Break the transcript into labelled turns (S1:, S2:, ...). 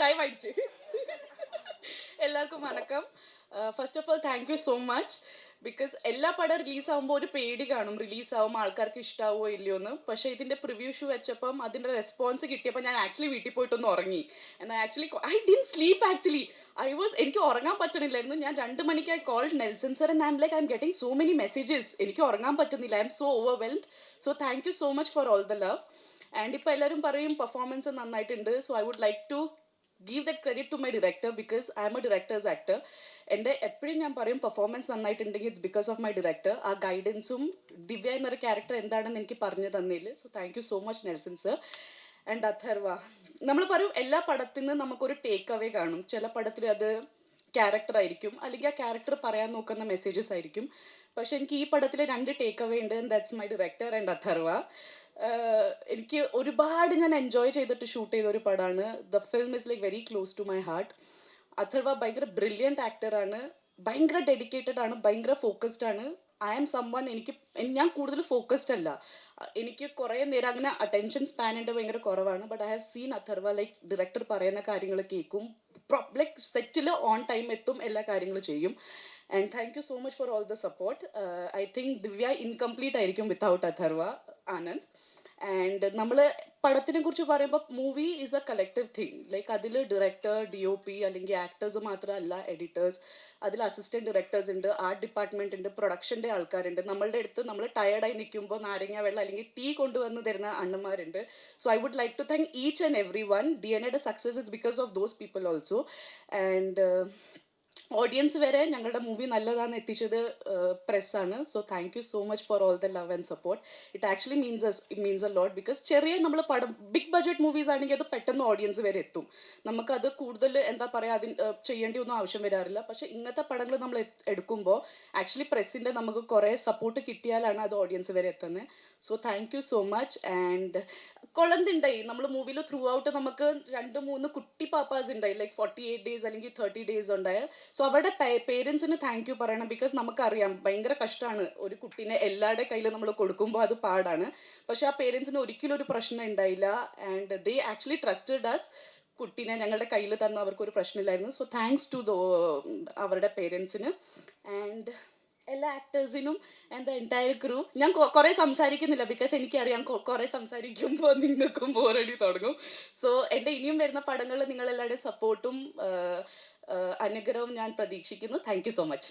S1: Time ആയിடுச்சு. എല്ലാവർക്കും വണക്കം. First of all thank you so much. Because എല്ലാ പടം റിലീസാകുമ്പോൾ ഒരു പേടി കാണും, റിലീസാകുമ്പോൾ ആൾക്കാർക്ക് ഇഷ്ടാവോ ഇല്ലയോ എന്ന്. പക്ഷേ ഇതിൻ്റെ പ്രിവ്യൂ ഷൂ വെച്ചപ്പം അതിൻ്റെ റെസ്പോൺസ് കിട്ടിയപ്പോൾ ഞാൻ ആക്ച്വലി വീട്ടിൽ പോയിട്ടൊന്ന് ഉറങ്ങി. എന്നാൽ actually I didn't sleep actually. എനിക്ക് ഉറങ്ങാൻ പറ്റണില്ലായിരുന്നു. ഞാൻ 2 മണിക്ക് I called Nelson sir and I'm like I'm getting so many messages. എനിക്ക് ഉറങ്ങാൻ പറ്റുന്നില്ല. I'm so overwhelmed. So thank you so much for all the love. And ഇപ്പോൾ എല്ലാവരും പറയും പെർഫോമൻസ് നന്നായിട്ടുണ്ട്. So I would like to give that credit to my director because I am a director's actor. എൻ്റെ എപ്പോഴും ഞാൻ പറയും performance നന്നായിട്ടുണ്ടെങ്കിൽ it's because of my director. ആ ഗൈഡൻസും ദിവ്യ എന്നൊരു ക്യാരക്ടർ എന്താണെന്ന് എനിക്ക് പറഞ്ഞു തന്നില്ല. So thank you so much Nelson sir. And Atharva, നമ്മൾ പറയും എല്ലാ പടത്തിൽ നിന്ന് നമുക്കൊരു ടേക്ക് അവേ കാണും. ചില പടത്തിൽ അത് ക്യാരക്ടർ ആയിരിക്കും, അല്ലെങ്കിൽ ആ ക്യാരക്ടർ പറയാൻ നോക്കുന്ന മെസ്സേജസ് ആയിരിക്കും. പക്ഷെ എനിക്ക് ഈ പടത്തിൽ 2 ടേക്ക് അവേ ഉണ്ട്. And that's my director and Atharva. എനിക്ക് ഒരുപാട് ഞാൻ എൻജോയ് ചെയ്തിട്ട് ഷൂട്ട് ചെയ്ത ഒരു പടമാണ്. The film is like very close to my heart. Atharva ഭയങ്കര ബ്രില്യൻറ്റ് ആക്ടറാണ്, ഭയങ്കര ഡെഡിക്കേറ്റഡ് ആണ്, ഭയങ്കര ഫോക്കസ്ഡ് ആണ്. ഐ ആം സംവൺ, ഞാൻ കൂടുതൽ ഫോക്കസ്ഡ് അല്ല. എനിക്ക് കുറേ നേരം അങ്ങനെ അറ്റൻഷൻ സ്പാൻ എൻ്റെ ഭയങ്കര കുറവാണ്. But I have seen Atharva like director പറയുന്ന കാര്യങ്ങൾ കേൾക്കും, ലൈക്ക് സെറ്റിൽ ഓൺ ടൈം എത്തും, എല്ലാ കാര്യങ്ങളും ചെയ്യും. And thank you so much for all the support. I think Divya incomplete ആയിരിക്കും വിത്തൗട്ട് അഥർവ ആനന്ദ്. ആൻഡ് നമ്മൾ പടത്തിനെ കുറിച്ച് പറയുമ്പോൾ movie is A collective thing. Like അതിൽ ഡയറക്ടർ, DOP അല്ലെങ്കിൽ ആക്ടേഴ്സ് മാത്രമല്ല, എഡിറ്റേഴ്സ്, അതിൽ അസിസ്റ്റൻറ്റ് ഡയറക്ടേഴ്സ് ഉണ്ട്, ആർട്ട് ഡിപ്പാർട്ട്മെൻറ്റ് ഉണ്ട്, പ്രൊഡക്ഷൻ്റെ ആൾക്കാരുണ്ട്. നമ്മളുടെ അടുത്ത് നമ്മൾ ടയർഡായി നിൽക്കുമ്പോൾ നാരങ്ങ വെള്ളം അല്ലെങ്കിൽ ടീ കൊണ്ടുവന്ന് തരുന്ന അണ്ണന്മാരുണ്ട്. So I would like to thank each and every one. DNA success is because of those people also. And audience വരെ ഞങ്ങളുടെ മൂവി നല്ലതാണെന്ന് എത്തിച്ചത് പ്രസ്സാണ്. So thank you so much for all the love and support. It actually means a lot. Because ചെറിയ നമ്മൾ പടം big budget movies ആണെങ്കിൽ അത് പെട്ടെന്ന് ഓഡിയൻസ് വരെ എത്തും. നമുക്കത് കൂടുതൽ എന്താ പറയുക, ചെയ്യേണ്ടി ഒന്നും ആവശ്യം വരാറില്ല. പക്ഷേ ഇങ്ങനത്തെ പടങ്ങൾ നമ്മൾ എടുക്കുമ്പോൾ ആക്ച്വലി പ്രസ്സിൻ്റെ നമുക്ക് കുറേ സപ്പോർട്ട് കിട്ടിയാലാണ് അത് ഓഡിയൻസ് വരെ എത്തുന്നത്. So thank you so much. And കൊളന്തുണ്ടായി നമ്മൾ മൂവിയിൽ ത്രൂ ഔട്ട് നമുക്ക് 2-3 കുട്ടി പാപ്പാസ് ഉണ്ടായി, ലൈക്ക് 48 days അല്ലെങ്കിൽ 30 days ഉണ്ടായ. സോ അവരുടെ പേരൻസിന് താങ്ക് യു പറയണം. ബിക്കോസ് നമുക്കറിയാം ഭയങ്കര കഷ്ടമാണ് ഒരു കുട്ടീനെ എല്ലാവരുടെ കയ്യിൽ നമ്മൾ കൊടുക്കുമ്പോൾ, അത് പാടാണ്. പക്ഷെ ആ പേരൻസിന് ഒരിക്കലും ഒരു പ്രശ്നം ഉണ്ടായില്ല. And they actually trusted us. കുട്ടീനെ ഞങ്ങളുടെ കയ്യിൽ തന്ന അവർക്കൊരു പ്രശ്നമില്ലായിരുന്നു. സോ താങ്ക്സ് ടു അവരുടെ പേരൻസിന്. ആൻഡ് എല്ലാ ആക്ടേഴ്സിനും ആൻഡ് ദ എൻറ്റയർ ക്രൂ. ഞാൻ കുറേ സംസാരിക്കുന്നില്ല, ബിക്കോസ് എനിക്കറിയാം കുറേ സംസാരിക്കുമ്പോൾ നിങ്ങൾക്കും ബോറടി തുടങ്ങും. സോ എൻ്റെ ഇനിയും വരുന്ന പടങ്ങളിൽ നിങ്ങളെല്ലാവരുടെയും സപ്പോർട്ടും അനുഗ്രഹവും ഞാൻ പ്രതീക്ഷിക്കുന്നു. Thank you so much.